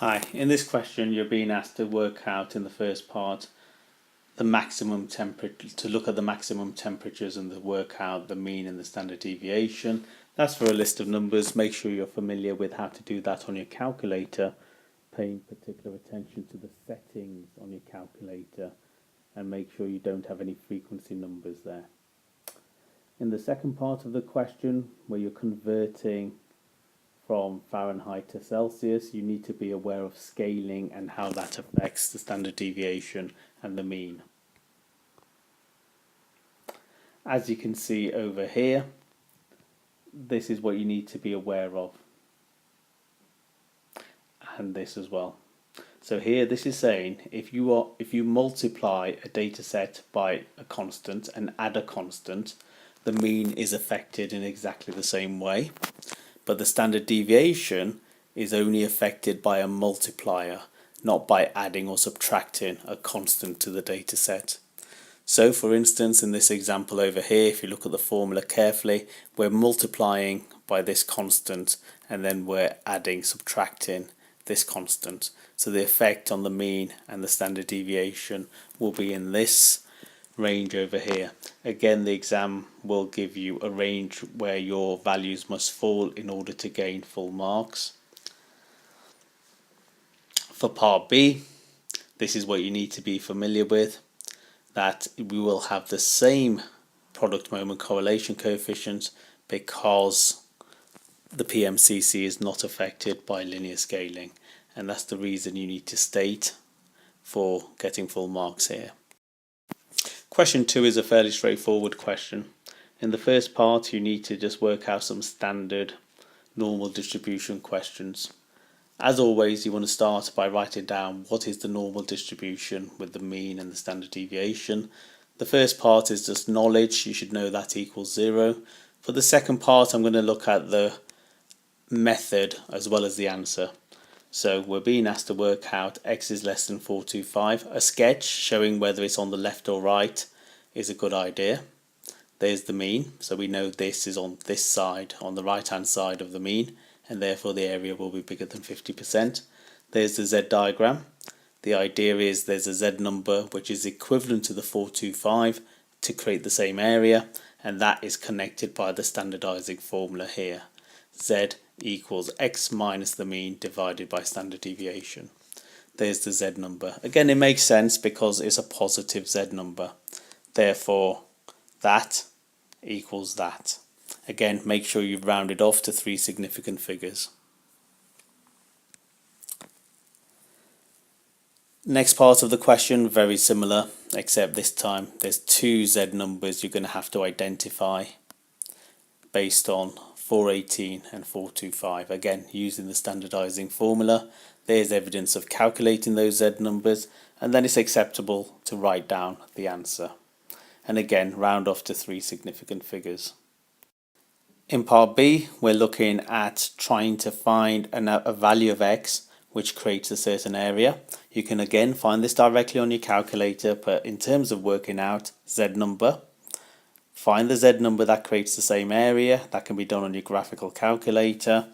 Hi, in this question you're being asked to work out in the first part the maximum temperature, to look at the maximum temperatures and to work out the mean and the standard deviation. That's for a list of numbers. Make sure you're familiar with how to do that on your calculator, paying particular attention to the settings on your calculator, and make sure you don't have any frequency numbers there. In the second part of the question, where you're converting from Fahrenheit to Celsius, you need to be aware of scaling and how that affects the standard deviation and the mean. As you can see over here, this is what you need to be aware of, and this as well. So here this is saying if you multiply a data set by a constant and add a constant, the mean is affected in exactly the same way. But the standard deviation is only affected by a multiplier, not by adding or subtracting a constant to the data set. So for instance, in this example over here, if you look at the formula carefully, we're multiplying by this constant and then we're subtracting this constant. So the effect on the mean and the standard deviation will be in this range over here. Again, the exam will give you a range where your values must fall in order to gain full marks. For part B, this is what you need to be familiar with, that we will have the same product moment correlation coefficient because the PMCC is not affected by linear scaling, and that's the reason you need to state for getting full marks here. Question 2 is a fairly straightforward question. In the first part, you need to just work out some standard normal distribution questions. As always, you want to start by writing down what is the normal distribution with the mean and the standard deviation. The first part is just knowledge. You should know that equals 0. For the second part, I'm going to look at the method as well as the answer. So we're being asked to work out x is less than 425. A sketch showing whether it's on the left or right is a good idea. There's the mean, so we know this is on this side, on the right hand side of the mean, and therefore the area will be bigger than 50%. There's the Z diagram. The idea is there's a Z number which is equivalent to the 425 to create the same area, and that is connected by the standardizing formula here. Z equals x minus the mean divided by standard deviation. There's the Z number. Again, it makes sense because it's a positive Z number. Therefore, that equals that. Again, make sure you've rounded off to 3 significant figures. Next part of the question, very similar, except this time there's 2 Z numbers you're going to have to identify based on 418 and 425. Again, using the standardizing formula, there's evidence of calculating those Z numbers, and then it's acceptable to write down the answer. And again, round off to 3 significant figures. In part B, we're looking at trying to find a value of x which creates a certain area. You can again find this directly on your calculator, but in terms of working out Z number, find the Z number that creates the same area. That can be done on your graphical calculator,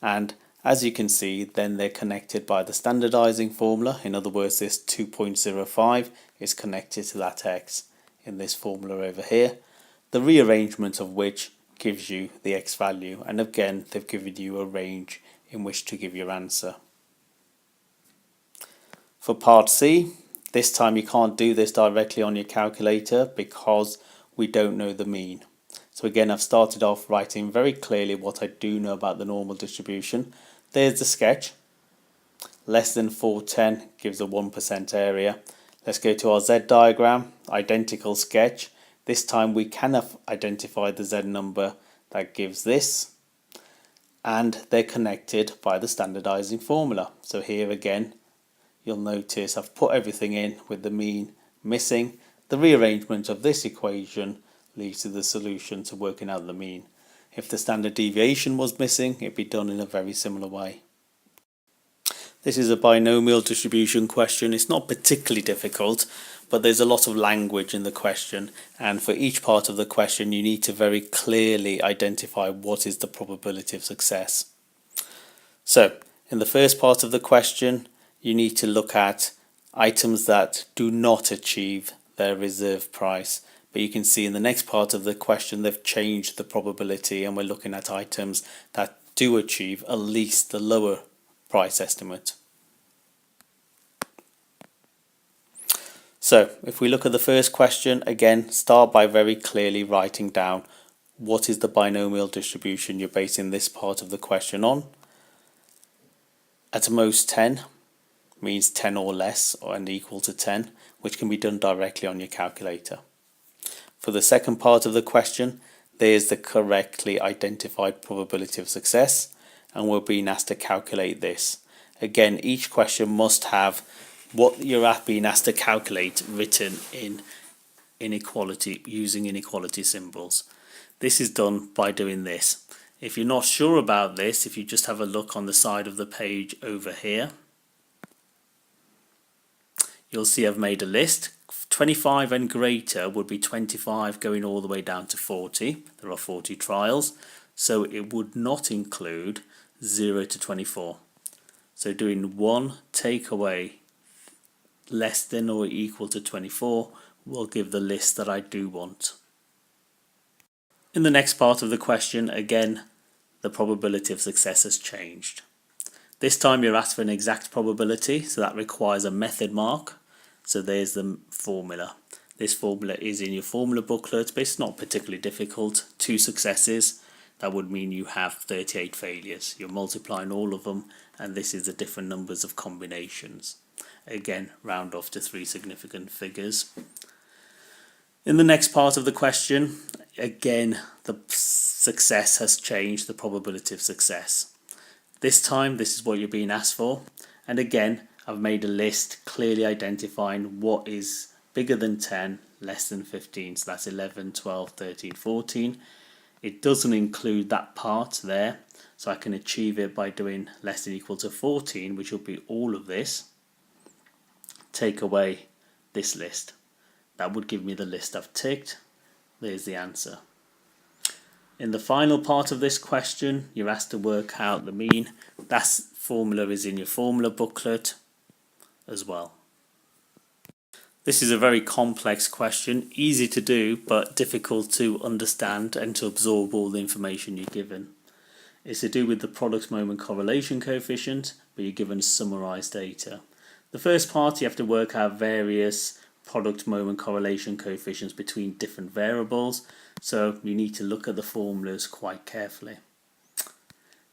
and as you can see, then they're connected by the standardizing formula. In other words, this 2.05 is connected to that x in this formula over here, the rearrangement of which gives you the x value, and again they've given you a range in which to give your answer. For part C, this time you can't do this directly on your calculator because we don't know the mean. So again, I've started off writing very clearly what I do know about the normal distribution. There's the sketch. Less than 410 gives a 1% area. Let's go to our Z diagram, identical sketch. This time we can identify the Z number that gives this, and they're connected by the standardizing formula. So here again, you'll notice I've put everything in with the mean missing. The rearrangement of this equation leads to the solution to working out the mean. If the standard deviation was missing, it'd be done in a very similar way. This is a binomial distribution question. It's not particularly difficult, but there's a lot of language in the question, and for each part of the question you need to very clearly identify what is the probability of success. So In the first part of the question, you need to look at items that do not achieve their reserve price. But you can see in the next part of the question, they've changed the probability and we're looking at items that do achieve at least the lower price estimate. So if we look at the first question, again, start by very clearly writing down what is the binomial distribution you're basing this part of the question on. At most 10 means 10 or less and equal to 10, which can be done directly on your calculator. For the second part of the question, there's the correctly identified probability of success, and we're being asked to calculate this. Again, each question must have what you're being asked to calculate written in inequality, using inequality symbols. This is done by doing this. If you're not sure about this, if you just have a look on the side of the page over here, you'll see I've made a list. 25 and greater would be 25 going all the way down to 40. There are 40 trials, so it would not include 0 to 24. So doing 1 take away less than or equal to 24 will give the list that I do want. In the next part of the question, again, the probability of success has changed. This time you're asked for an exact probability, so that requires a method mark. So there's the formula. This formula is in your formula booklet, but it's not particularly difficult. 2 successes, that would mean you have 38 failures. You're multiplying all of them, and this is the different numbers of combinations. Again, round off to 3 significant figures. In the next part of the question, again, the success has changed, the probability of success. This time, this is what you're being asked for. And again, I've made a list clearly identifying what is bigger than 10, less than 15. So that's 11, 12, 13, 14. It doesn't include that part there. So I can achieve it by doing less than or equal to 14, which will be all of this. Take away this list. That would give me the list I've ticked. There's the answer. In the final part of this question, you're asked to work out the mean. That formula is in your formula booklet as well. This is a very complex question, easy to do but difficult to understand and to absorb all the information you're given. It's to do with the product moment correlation coefficient, but you're given summarized data. The first part, you have to work out various product moment correlation coefficients between different variables, so you need to look at the formulas quite carefully.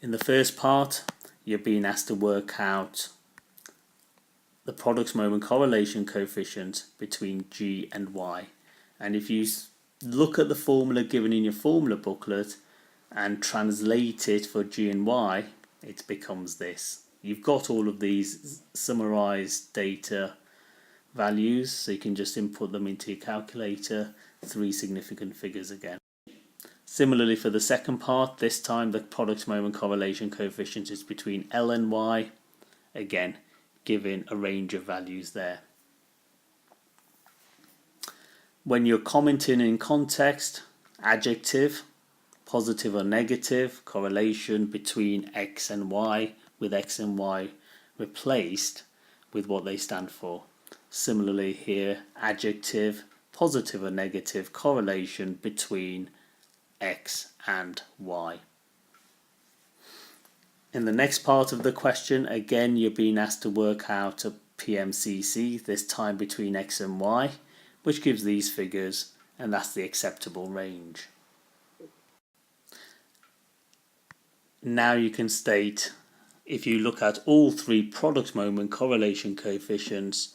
In the first part, you're being asked to work out the product moment correlation coefficient between G and Y, and if you look at the formula given in your formula booklet and translate it for G and Y, it becomes this. You've got all of these summarized data values, so you can just input them into your calculator, 3 significant figures again. Similarly for the second part, this time the product moment correlation coefficient is between L and Y, again giving a range of values there. When you're commenting in context, adjective, positive or negative, correlation between X and Y, with X and Y replaced with what they stand for. Similarly here, adjective, positive or negative correlation between X and Y. In the next part of the question, again you're being asked to work out a PMCC, this time between X and Y, which gives these figures, and that's the acceptable range. Now you can state, if you look at all 3 product moment correlation coefficients,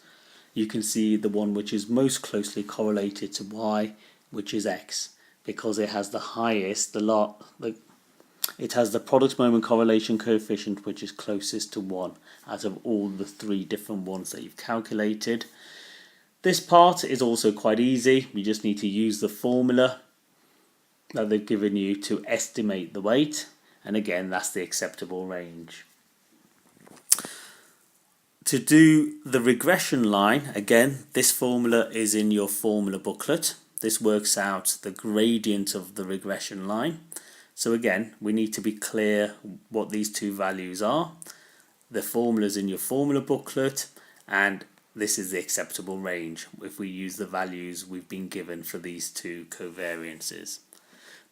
you can see the one which is most closely correlated to Y, which is X, because it has the highest, it has the product moment correlation coefficient which is closest to 1 out of all the 3 different ones that you've calculated. This part is also quite easy. You just need to use the formula that they've given you to estimate the weight, and again that's the acceptable range. To do the regression line, again, this formula is in your formula booklet. This works out the gradient of the regression line. So again, we need to be clear what these 2 values are. the formulas in your formula booklet, and this is the acceptable range if we use the values we've been given for these two covariances.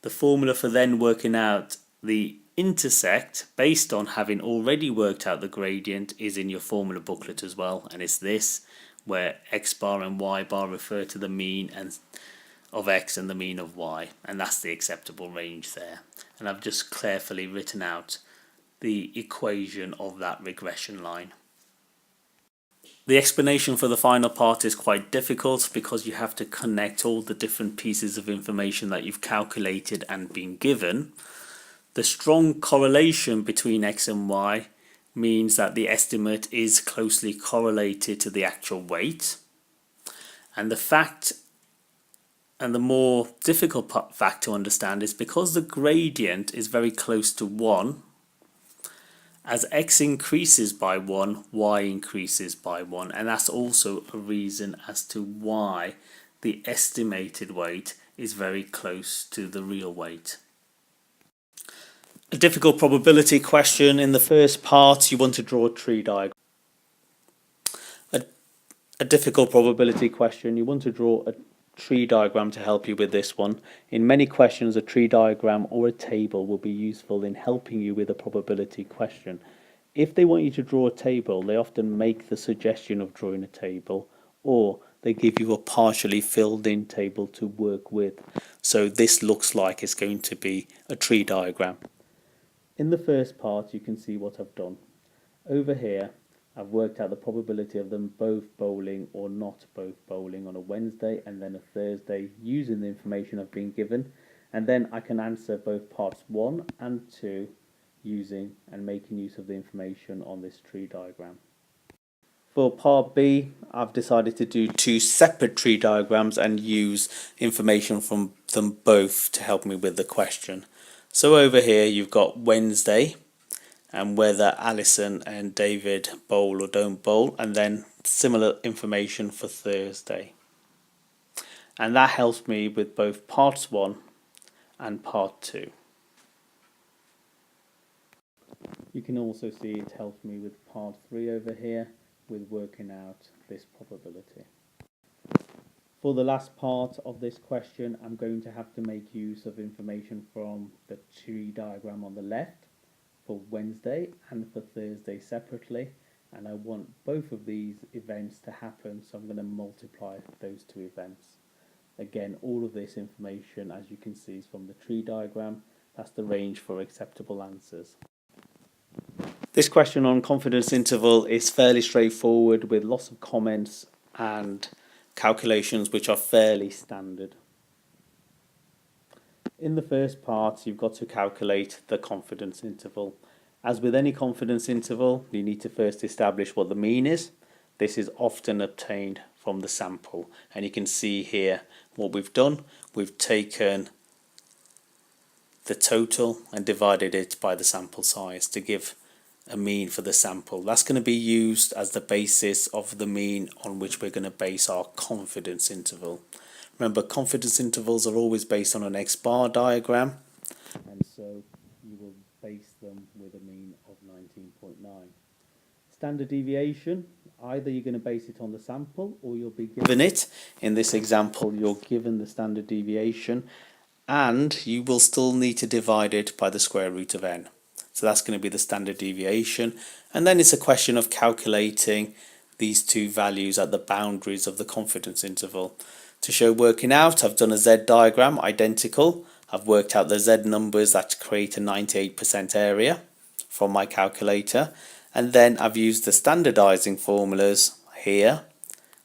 The formula for then working out the intersect based on having already worked out the gradient is in your formula booklet as well, and it's this, where x bar and y bar refer to the mean and of x and the mean of y, and that's the acceptable range there. And I've just carefully written out the equation of that regression line. The explanation for the final part is quite difficult because you have to connect all the different pieces of information that you've calculated and been given. The strong correlation between x and y means that the estimate is closely correlated to the actual weight. And the more difficult fact to understand is because the gradient is very close to 1, as x increases by 1, y increases by 1, and that's also a reason as to why the estimated weight is very close to the real weight. A difficult probability question. In the first part, you want to draw a tree diagram. A difficult probability question. You want to draw a tree diagram to help you with this one. In many questions, a tree diagram or a table will be useful in helping you with a probability question. If they want you to draw a table, they often make the suggestion of drawing a table, or they give you a partially filled in table to work with. So this looks like it's going to be a tree diagram. In the first part, you can see what I've done. Over here, I've worked out the probability of them both bowling or not both bowling on a Wednesday and then a Thursday using the information I've been given. And then I can answer both parts 1 and 2 using and making use of the information on this tree diagram. For part B, I've decided to do 2 separate tree diagrams and use information from them both to help me with the question. So over here you've got Wednesday and whether Alison and David bowl or don't bowl, and then similar information for Thursday. And that helps me with both parts 1 and part 2. You can also see it helps me with part 3 over here with working out this probability. For the last part of this question, I'm going to have to make use of information from the tree diagram on the left for Wednesday and for Thursday separately, and I want both of these events to happen, so I'm going to multiply those 2 events. Again, all of this information, as you can see, is from the tree diagram. That's the range for acceptable answers. This question on confidence interval is fairly straightforward with lots of comments and calculations which are fairly standard. In the first part, you've got to calculate the confidence interval. As with any confidence interval, you need to first establish what the mean is. This is often obtained from the sample, and you can see here what we've done. We've taken the total and divided it by the sample size to give a mean for the sample. That's going to be used as the basis of the mean on which we're going to base our confidence interval. Remember, confidence intervals are always based on an X-bar diagram, and so you will base them with a mean of 19.9. Standard deviation, either you're going to base it on the sample or you'll be given it. In this example, you're given the standard deviation and you will still need to divide it by the square root of n. So that's going to be the standard deviation, and then it's a question of calculating these 2 values at the boundaries of the confidence interval. To show working out, I've done a Z diagram identical. I've worked out the Z numbers that create a 98% area from my calculator, and then I've used the standardizing formulas here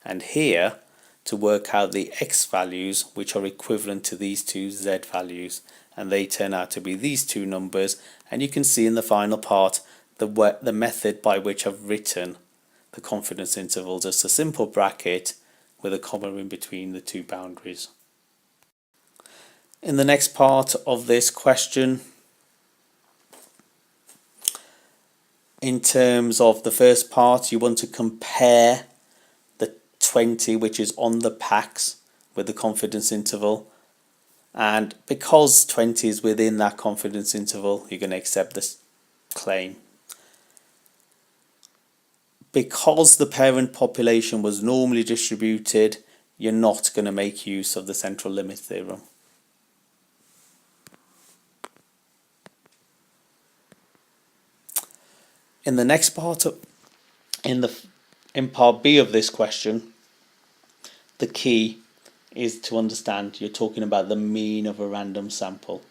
and here to work out the X values which are equivalent to these 2 Z values, and they turn out to be these 2 numbers. And you can see in the final part the method by which I've written the confidence interval, just a simple bracket with a comma in between the 2 boundaries. In the next part of this question, in terms of the first part, you want to compare the 20 which is on the packs with the confidence interval, and because 20 is within that confidence interval, you're going to accept this claim. because the parent population was normally distributed, you're not going to make use of the central limit theorem. In the next part in part B of this question, the key is to understand you're talking about the mean of a random sample,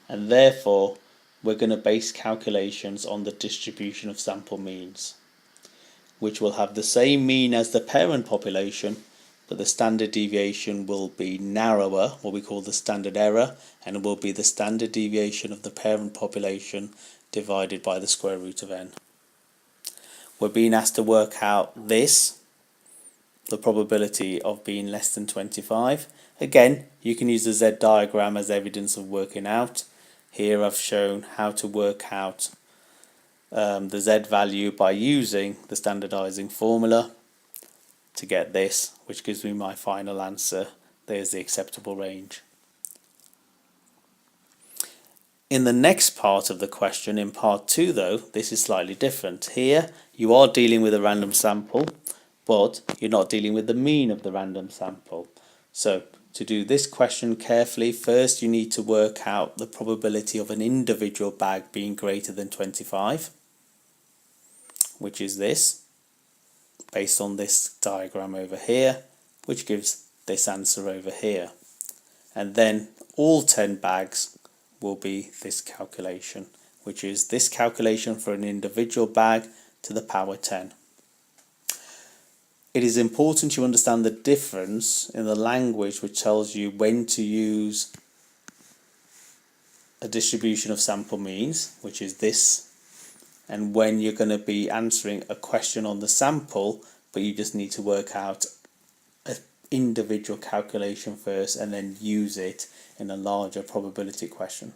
and therefore we're going to base calculations on the distribution of sample means, which will have the same mean as the parent population, but the standard deviation will be narrower, what we call the standard error, and it will be the standard deviation of the parent population divided by the square root of n. We're being asked to work out this, the probability of being less than 25. Again, you can use the Z diagram as evidence of working out. Here I've shown how to work out the Z value by using the standardizing formula to get this, which gives me my final answer. There's the acceptable range. In the next part of the question, in part 2 though, this is slightly different. Here you are dealing with a random sample, but you're not dealing with the mean of the random sample. So to do this question carefully, first you need to work out the probability of an individual bag being greater than 25, which is this, based on this diagram over here, which gives this answer over here. And then all 10 bags will be this calculation, which is this calculation for an individual bag to the power 10. It is important you understand the difference in the language which tells you when to use a distribution of sample means, which is this, and when you're going to be answering a question on the sample, but you just need to work out an individual calculation first and then use it in a larger probability question.